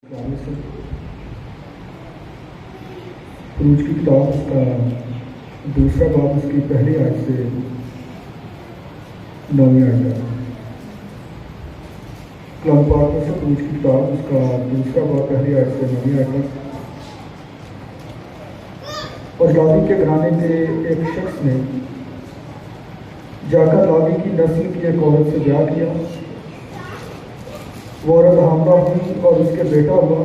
عروج کی کتاب اس کا دوسرا باب اس کی پہلی آیت سے 9ویں آیت تک۔ کلام پاک میں سے عروج کی کتاب اس کا دوسرا باب پہلی آیت سے 9ویں آیت تک۔ اور لاوی کے گھرانے کے ایک شخص نے جا کر لاوی کی نسل کی ایک عورت سے بیاہ کیا۔ وہ عورت حاملہ ہوئی اور اس کے بیٹا ہوا،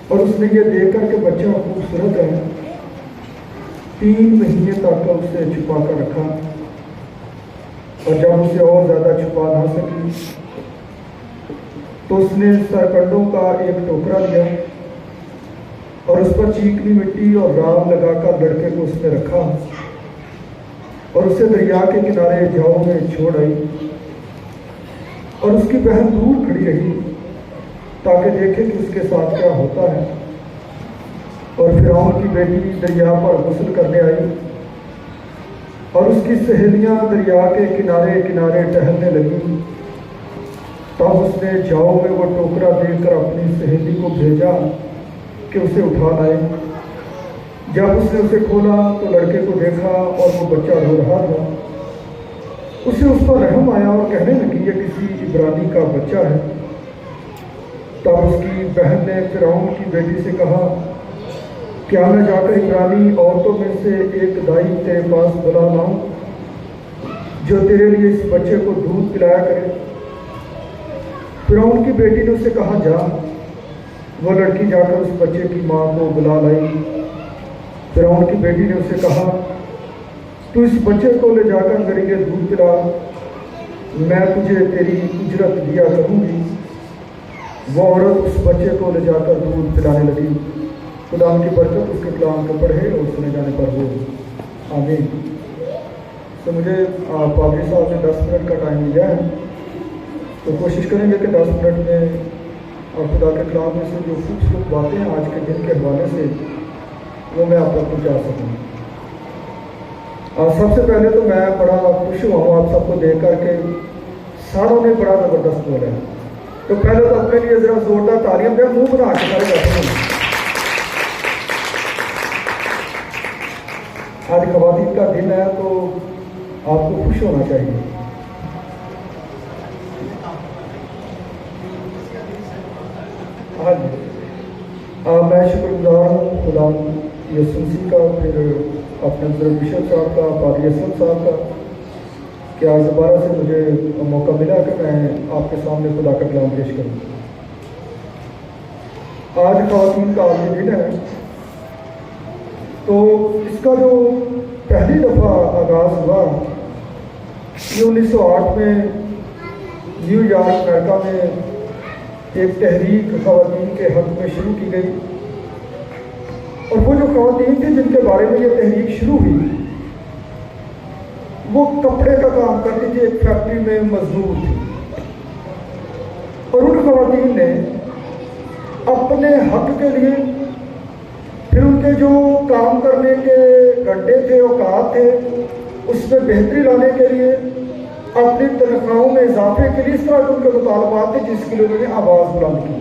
اور اس نے یہ دیکھ کر کہ بچہ خوبصورت ہے 3 مہینے تک اسے چھپا کر رکھا، اور جب اسے اور زیادہ چھپا نہ سکی تو اس نے سرکنڈوں کا ایک ٹوکرا لیا اور اس پر چیکنی مٹی اور رام لگا کر لڑکے کو اس میں رکھا اور اسے دریا کے کنارے جاؤ میں چھوڑ آئی۔ اور اس کی بہن دور کھڑی رہی تاکہ دیکھے کہ اس کے ساتھ کیا ہوتا ہے۔ اور فرعون کی بیٹی دریا پر غسل کرنے آئی، اور اس کی سہیلیاں دریا کے کنارے کنارے ٹہلنے لگیں۔ تب اس نے جاؤ میں وہ ٹوکرا دے کر اپنی سہیلی کو بھیجا کہ اسے اٹھا لائے۔ جب اس نے اسے کھولا تو لڑکے کو دیکھا اور وہ بچہ رو رہا تھا۔ اسے اس پر رحم آیا اور کہنے لگی یہ کسی عبرانی کا بچہ ہے۔ تب اس کی بہن نے فرعون کی بیٹی سے کہا کیا میں جا کر عبرانی عورتوں میں سے ایک دائی تیرے پاس بلا لاؤں جو تیرے لیے اس بچے کو دودھ پلایا کرے؟ فرعون کی بیٹی نے اسے کہا جا۔ وہ لڑکی جا کر اس بچے کی ماں کو بلا لائی۔ فرعون کی بیٹی نے اسے کہا تو اس بچے کو لے جا کر میرے لیے دودھ پلا، میں تجھے تیری اجرت دیا کروں گی۔ وہ عورت اس بچے کو لے جا کر دودھ پلانے لگی۔ خدا ان کی برکت اس کے کلام کو پڑھے اور سنے جانے پر ہو، آمین۔ تو مجھے پادری صاحب نے 10 منٹ کا ٹائم لیا ہے، تو کوشش کریں گے کہ 10 منٹ میں اور خدا کے کلام میں سے جو خوبصورت باتیں ہیں آج کے دن کے حوالے سے وہ میں آپ تک پہنچا سکوں۔ سب سے پہلے تو میں بڑا خوش ہوا ہوں آپ سب کو دیکھ کر کے ساروں نے بڑا زبردست بولا ہے، تو پہلے تو اپنے لیے ذرا زوردار تعلیم دیں، منہ بنا کے سارے بیٹھے ہیں۔ آج خواتین کا دن ہے تو آپ کو خوش ہونا چاہیے۔ آج میں شکر گزار ہوں خدا یسوع مسیح کا، پھر اپنے حضرت بشپ صاحب کا، پادری اسلم صاحب کا، کہ آج دوبارہ سے مجھے موقع ملا کہ میں آپ کے سامنے خدا کا کلام پیش کروں۔ آج خواتین کا عالمی دن ہے، تو اس کا جو پہلی دفعہ آغاز ہوا یہ 1908 میں نیو یارک امریکہ میں ایک تحریک خواتین کے حق میں شروع کی گئی، اور وہ جو خواتین تھیں جن کے بارے میں یہ تحریک شروع ہوئی وہ کپڑے کا کام کرتی تھی، ایک فیکٹری میں مزدور تھی، اور ان خواتین نے اپنے حق کے لیے، پھر ان کے جو کام کرنے کے گھنٹے تھے، اوقات تھے، اس میں بہتری لانے کے لیے، اپنی تنخواہوں میں اضافے کے لیے، اس طرح کے ان کے مطالبات تھے جس کے لیے انہوں نے آواز بلند کی۔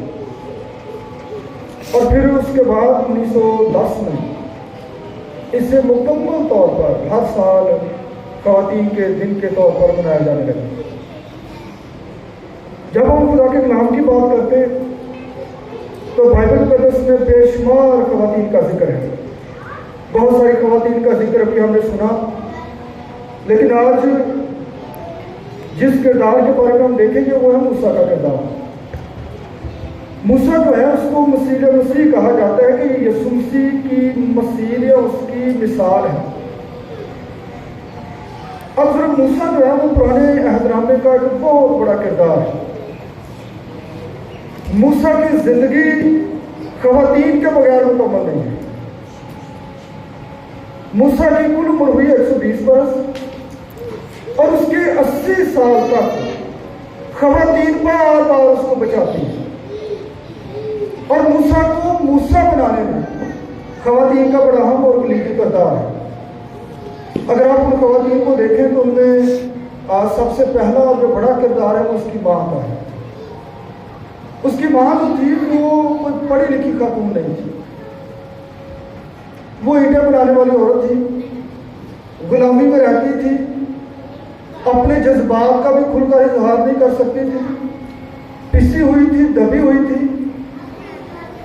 اور پھر اس کے بعد 1910 میں اسے مکمل طور پر ہر سال خواتین کے دن کے طور پر منایا جانے لگا۔ جب ہم خدا کے کلام کی بات کرتے ہیں تو بائبل مقدس میں بے شمار خواتین کا ذکر ہے، بہت ساری خواتین کا ذکر ابھی ہم نے سنا، لیکن آج جس کردار کے بارے میں ہم دیکھیں گے وہ ہے موسیٰ کا کردار۔ موسیٰ جو ہے اس کو مسیح مسیح کہا جاتا ہے کہ یہ یسوع مسیح کی مثیل یا اس کی مثال ہے۔ اب صرف موسیٰ جو ہے وہ پرانے عہد نامے کا ایک بہت بڑا کردار ہے۔ موسیٰ کی زندگی خواتین کے بغیر مکمل نہیں ہے۔ موسیٰ کی کل عمر ہوئی 120 برس، اور اس کے 80 سال تک خواتین بار بار اس کو بچاتی ہیں، اور موسیٰ کو موسیٰ بنانے میں خواتین کا بڑا اہم اور کلیدی کردار ہے۔ اگر آپ ان خواتین کو دیکھیں تو ان میں سب سے پہلا اور جو بڑا کردار ہے وہ اس کی ماں کا ہے۔ اس کی ماں جو تھی وہ کوئی پڑھی لکھی خاتون نہیں تھی، وہ اینٹیں بنانے والی عورت تھی، غلامی میں رہتی تھی، اپنے جذبات کا بھی کھل کر اظہار نہیں کر سکتی تھی، پسی ہوئی تھی، دبی ہوئی تھی۔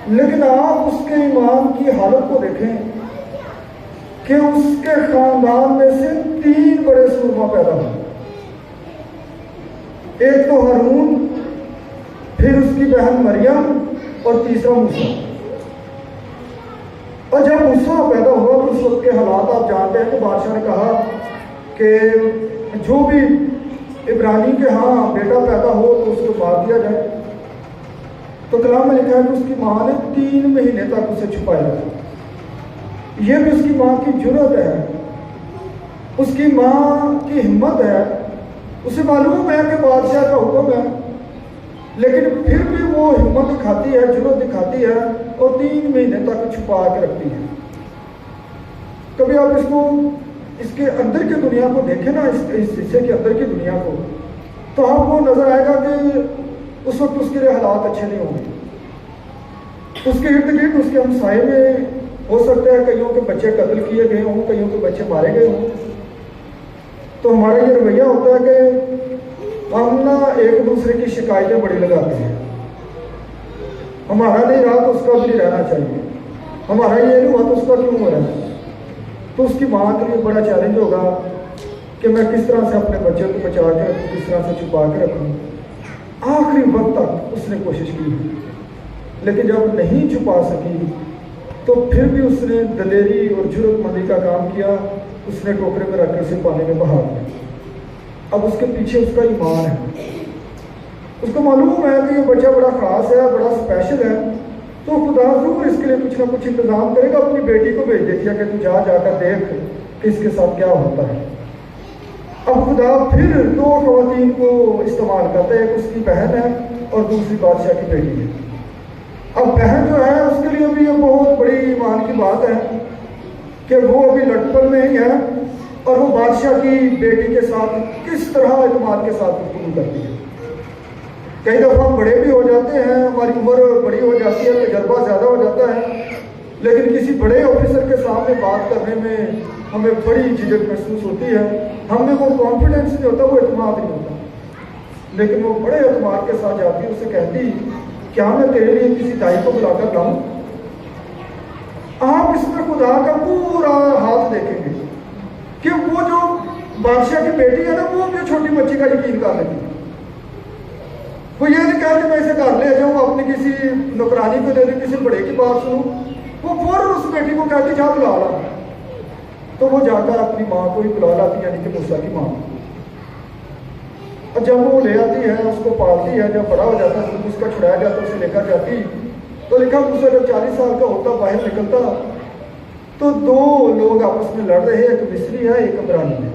لیکن آپ اس کے ایمان کی حالت کو دیکھیں کہ اس کے خاندان میں سے 3 بڑے سورما پیدا ہوئے، ایک تو ہارون، پھر اس کی بہن مریم، اور تیسرا موسیٰ۔ اور جب موسیٰ پیدا ہوا تو اس وقت کے حالات آپ جانتے ہیں کہ بادشاہ نے کہا کہ جو بھی عبرانی کے ہاں بیٹا پیدا ہو تو اس کو مار دیا جائے۔ تو کلام میں لکھا ہے کہ اس کی ماں نے 3 مہینے تک اسے چھپایا رکھا۔ یہ بھی اس کی ماں کی جرأت ہے، اس کی ماں کی ہمت ہے۔ اسے معلوم ہے کہ بادشاہ کا حکم ہے، لیکن پھر بھی وہ ہمت دکھاتی ہے، جرأت دکھاتی ہے اور 3 مہینے تک چھپا کے رکھتی ہے۔ کبھی آپ اس کے اندر کی دنیا کو دیکھیں نا، اس حصے کے اندر کی دنیا کو، تو آپ کو نظر آئے گا کہ اس وقت اس کے لیے حالات اچھے نہیں ہوں گے۔ اس کے ارد گرد اس کے ہمسائے میں ہو سکتا ہے کئیوں کے بچے قتل کیے گئے ہوں، کئیوں کے بچے مارے گئے ہوں۔ تو ہمارا یہ رویہ ہوتا ہے کہ ہم نا ایک دوسرے کی شکایتیں بڑی لگاتے ہیں، ہمارا نہیں رہا تو اس کا بھی نہیں رہنا چاہیے، ہمارا یہ نہیں ہوا تو اس کا کیوں ہو رہا ہے۔ تو اس کی ماں کے لیے بڑا چیلنج ہوگا کہ میں کس طرح سے اپنے بچے کو بچا کے رکھوں، کس طرح سے چھپا کے رکھوں۔ آخری وقت تک اس نے کوشش کی، لیکن جب نہیں چھپا سکی تو پھر بھی اس نے دلیری اور جرأت مندی کا کام کیا۔ اس نے ٹوکرے میں رکھ کر اسے پانی میں بہا دیا۔ اب اس کے پیچھے اس کا ایمان ہے، اس کو معلوم ہے کہ یہ بچہ بڑا خاص ہے، بڑا اسپیشل ہے، تو خدا ضرور اس کے لیے کچھ نہ کچھ انتظام کرے گا۔ اپنی بیٹی کو بھیج دیتی ہے کہ تو جا کر دیکھ کہ اس کے ساتھ کیا ہوتا ہے۔ اب خدا پھر 2 خواتین کو استعمال کرتا ہے، ایک اس کی بہن ہے اور دوسری بادشاہ کی بیٹی ہے۔ اب بہن جو ہے اس کے لیے بھی یہ بہت بڑی ایمان کی بات ہے کہ وہ ابھی لڑپن میں ہی ہے اور وہ بادشاہ کی بیٹی کے ساتھ کس طرح اعتماد کے ساتھ گفتگو کرتی ہے۔ کئی دفعہ ہم بڑے بھی ہو جاتے ہیں، ہماری عمر بڑی ہو جاتی ہے، تجربہ زیادہ ہو جاتا ہے، لیکن کسی بڑے آفیسر کے سامنے بات کرنے میں ہمیں بڑی جھجک محسوس ہوتی ہے۔ ہم میں وہ کانفیڈنس نہیں ہوتا، وہ اعتماد نہیں ہوتا، لیکن وہ بڑے اعتماد کے ساتھ جاتی، اسے کہتی کیا میں تیرے لیے کسی دائی کو بلا کر لاؤں؟ آپ اس میں خدا کا پورا ہاتھ دیکھیں گے کہ وہ جو بادشاہ کی بیٹی ہے نا، وہ بھی چھوٹی بچی کا یقین کر لیتی ہے۔ وہ یہ نہیں کہا کہ میں اسے گھر لے جاؤں، اپنی کسی نوکرانی کو دے دوں، کسی بڑے کی بات سنوں، وہ فوراً اس بیٹی کو کہتی جا بلا لا۔ تو وہ جا کر اپنی ماں کو ہی بلا لاتی، یعنی کہ موسیٰ کی ماں۔ اور جب وہ لے آتی ہے، اس کو پالتی ہے، جب بڑا ہو جاتا ہے اس کا چھڑایا جاتا ہے، اسے لے کر جاتی۔ تو لکھا موسیٰ جب 40 سال کا ہوتا باہر نکلتا تو 2 لوگ آپس میں لڑ رہے ہیں، ایک مصری ہے ایک عبرانی ہے۔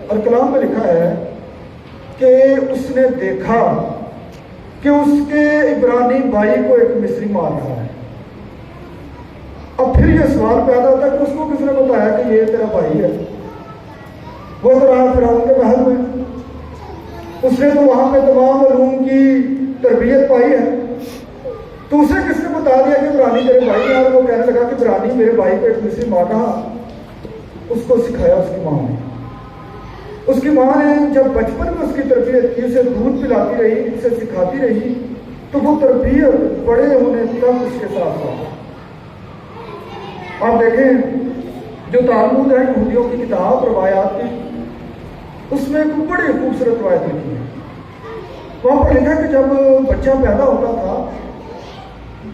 اور کلام میں لکھا ہے کہ اس نے دیکھا کہ اس کے عبرانی بھائی کو ایک مصری مار رہا ہے۔ اب پھر یہ سوال پیدا ہوتا ہے کہ اس کو کس نے بتایا کہ یہ تیرا بھائی ہے؟ وہ تو رہا فرعون کے محل میں، اس نے تو وہاں پہ تمام علوم کی تربیت پائی ہے، تو اسے کس نے بتا دیا کہ عبرانی تیرے بھائی ہیں؟ اور وہ کہنے لگا کہ عبرانی میرے بھائی کو ایک مصری مار رہا۔ اس کو سکھایا اس کی ماں نے۔ اس کی ماں نے جب بچپن میں اس کی تربیت کی، اسے دودھ پلاتی رہی، اسے سکھاتی رہی، تو وہ تربیت بڑے ہونے تک اس کے ساتھ ساتھ۔ آپ دیکھیں جو تالمود ہے یہودیوں کی کتاب روایات کی، اس میں ایک بڑی خوبصورت روایت لکھی ہے۔ وہاں پر لکھا کہ جب بچہ پیدا ہوتا تھا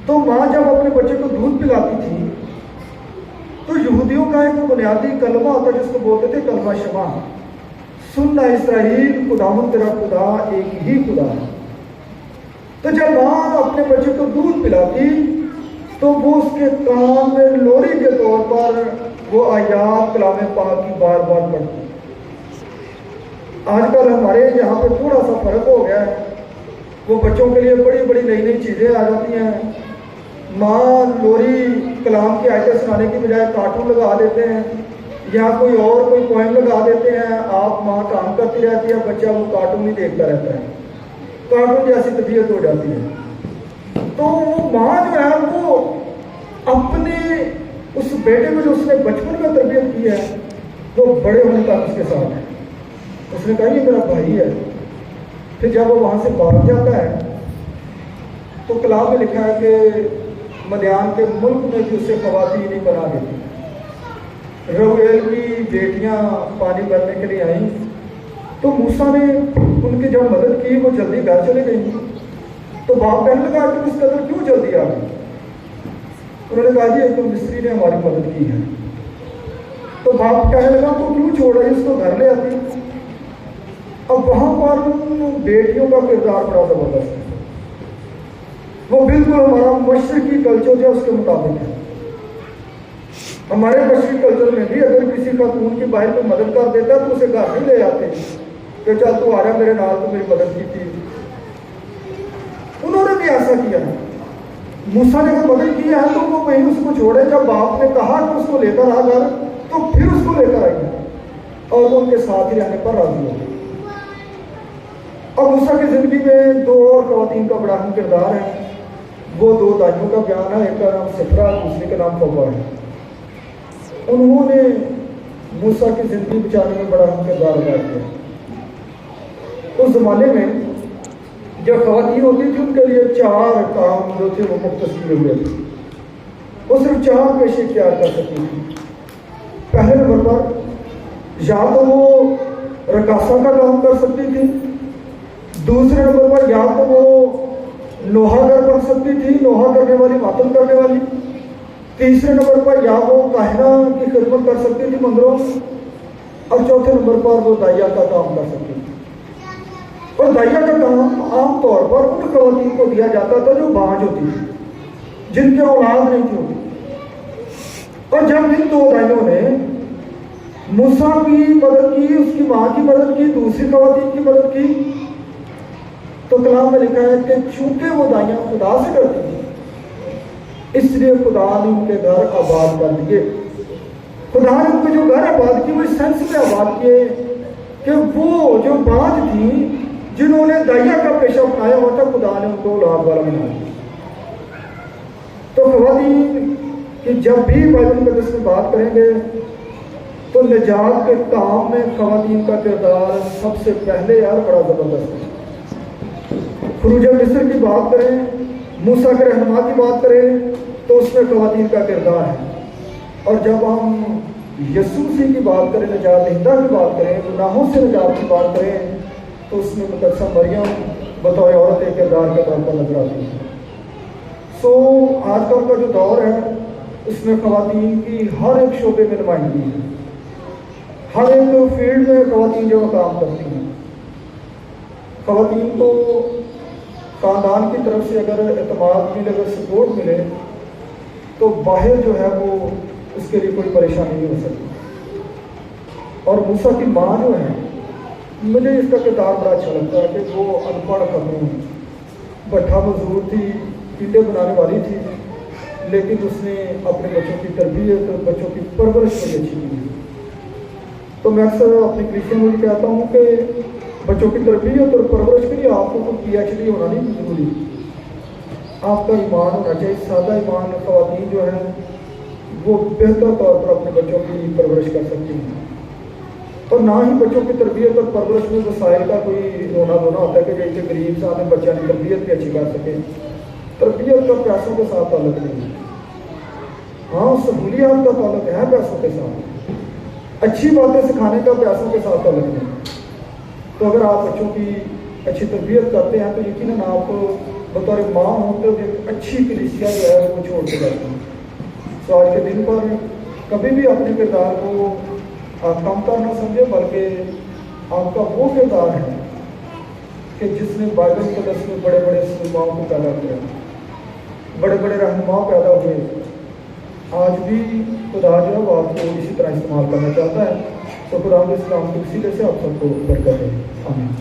تو ماں جب اپنے بچے کو دودھ پلاتی تھی تو یہودیوں کا ایک بنیادی کلمہ ہوتا جس کو بولتے تھے کلمہ شمع، سننا اسرائیل خداوند تیرا خدا ایک ہی خدا ہے۔ تو جب ماں اپنے بچے کو دودھ پلاتی تو وہ اس کے کان میں لوری کے طور پر وہ آیات کلام پاک کی بار بار پڑھتی۔ آج کل ہمارے یہاں پہ تھوڑا سا فرق ہو گیا ہے، وہ بچوں کے لیے بڑی بڑی نئی نئی چیزیں آ جاتی ہیں۔ ماں لوری کلام کی آیتیں سنانے کی بجائے کارٹون لگا دیتے ہیں یا کوئی پوائم لگا دیتے ہیں، آپ ماں کام کرتی رہتی ہے، بچہ وہ کارٹون ہی دیکھتا رہتا ہے۔ کارٹون جیسی طبیعت ہو جاتی ہے. تو وہ ماں جو ہے وہ اپنے اس بیٹے کو جو اس نے بچپن میں تربیت کی ہے وہ بڑے ہونے تک اس کے ساتھ ہے. اس نے کہا یہ میرا بھائی ہے. پھر جب وہ وہاں سے بھاگ جاتا ہے تو کلام میں لکھا ہے کہ مدیان کے ملک میں بھی اسے خواتین ہی بنا دیتی. رویل کی بیٹیاں پانی بھرنے کے لیے آئیں تو موسیٰ نے ان کی جب مدد کی وہ جلدی گھر چلے گئی. تو باپ کہنے لگا کہ اس قدر کیوں جلدی آ گئی؟ انہوں نے کہا جی ایک تو مستری نے ہماری مدد کی ہے. تو باپ کہنے لگا تو کیوں چھوڑا اس کو گھر لے آتی. اب وہاں پر ان بیٹیوں کا کردار بڑا زبردست ہے. وہ بالکل ہمارا مشرقی کلچر جو اس کے مطابق ہے. ہمارے مشرقی کلچر میں بھی اگر کسی خاتون کی بھائی کو مدد کر دیتا تو اسے گھر نہیں لے آتے کہ چل تو آ رہا میرے نال تو میری مدد کی تھی. انہوں نے بھی ایسا کیا ہے. موسیٰ نے اگر مدد کی ہے تو وہ کہیں اس کو چھوڑے. جب باپ نے کہا کہ اس کو لے کر آ گھر تو پھر اس کو لے کر آئی اور وہ ان کے ساتھ ہی رہنے پر راضی ہو گئی. اور موسیٰ کی زندگی میں دو اور خواتین کا بڑا اہم کردار ہے. وہ دو دائیوں کا بیان ہے. ایک کا نام سفرا دوسرے کا نام فوبا ہے. انہوں نے موسیٰ کی زندگی بچانے میں بڑا اہم کردار ادا کیا. اس زمانے میں جب خواتین ہوتی تھی ان کے لیے 4 کام جو تھے وہ مختص کیے ہوئے تھے. وہ صرف 4 پیشے اختیار کر سکتی تھی. پہلے نمبر پر یا تو وہ رقاصہ کا کام کر سکتی تھی. دوسرے نمبر پر یا تو وہ لوہا گر بن سکتی تھی, لوہا کرنے والی, ماتم کرنے والی. تیسرے نمبر پر یا وہ کاہنہ کی خدمت کر سکتی تھی مندروں. اور چوتھے نمبر پر وہ دائیا کا کام کر سکتی تھی. اور دائیا کا کام عام طور پر ان خواتین کو دیا جاتا تھا جو بانجھ ہوتی تھی, جن کے اولاد نہیں تھی ہوتی. اور جب ان 2 دائیوں نے موسیٰ کی مدد کی, اس کی ماں کی مدد کی, دوسری خواتین کی مدد کی, تو کلام میں لکھا ہے کہ چونکہ وہ دائیاں خدا سے ڈرتی تھیں اس لیے خدا نے ان کے گھر آباد کر دیے. خدا نے ان کے جو گھر آباد کیے وہ اس سینس میں آباد کیے کہ وہ جو بانجھ تھیں جنہوں نے دائیا کا پیشہ اپنایا ہوا تھا خدا نے ان کو اولاد والا بنا دیا. تو خواتین کہ جب بھی بائبل مقدس میں بات کریں گے تو نجات کے کام میں خواتین کا کردار سب سے پہلے بڑا زبردست ہے. خروج مصر کی بات کریں, موسیٰ کے رہنما کی بات کریں تو اس میں خواتین کا کردار ہے. اور جب ہم یسوع مسیح کی بات کریں, نجات دہندہ کی بات کریں, گناہوں سے نجات کی بات کریں تو اس میں مقدسہ مریم بطور عورت ایک کردار کے طور پر نظر آتی ہے. سو آج کل کا جو دور ہے اس میں خواتین کی ہر ایک شعبے میں نمائندگی ہے. ہر ایک فیلڈ میں خواتین جو کام کرتی ہیں. خواتین کو خاندان کی طرف سے اگر اعتماد ملے, اگر سپورٹ ملے تو باہر جو ہے وہ اس کے لیے کوئی پریشانی نہیں ہو سکتی. اور موسیٰ کی ماں جو ہے مجھے اس کا کردار بڑا اچھا لگتا ہے کہ وہ ان پڑھ خاتون بٹھا مزدور تھی, اینٹیں بنانے والی تھی, لیکن اس نے اپنے بچوں کی تربیت اور بچوں کی پرورش بڑی اچھی کی. تو میں اکثر اپنی کلیسیوں میں بھی کہتا ہوں کہ بچوں کی تربیت اور پرورش کے لیے آپ کو کوئی PhD ہونا نہیں ضروری. آپ کا ایمان ہونا چاہیے, سادہ ایمان. خواتین جو ہیں وہ بہتر طور پر اپنے بچوں کی پرورش کر سکتی ہیں. اور نہ ہی بچوں کی تربیت اور پرورش میں وسائل کا کوئی رونا دھونا ہوتا ہے کہ جیسے غریب صاحب بچہ کی تربیت بھی اچھی کر سکے. تربیت کا پیسوں کے ساتھ تعلق نہیں ہے. ہاں سہولیات کا تعلق ہے پیسوں کے ساتھ, اچھی باتیں سکھانے کا پیسوں کے ساتھ تعلق نہیں. تو اگر آپ بچوں کی اچھی تربیت کرتے ہیں تو یقیناً آپ بطور ماں ہوتے ہوئے ایک اچھی کلیسیا جو ہے وہ چھوڑ کے جاتے ہیں. سو آج کے دن پر کبھی بھی اپنے کردار کو آپ کم کر نہ سمجھے, بلکہ آپ کا وہ کردار ہے کہ جس نے بائبل مقدس میں بڑے بڑے سلماؤں کو پیدا کیا, بڑے بڑے رہنما پیدا ہوئے. آج بھی خدا جو ہے وہ آپ کو اسی طرح استعمال کرنا چاہتا ہے. تو خدا کے اسلام کی وسیلے سے آپ سب کو برکت دے. آمین.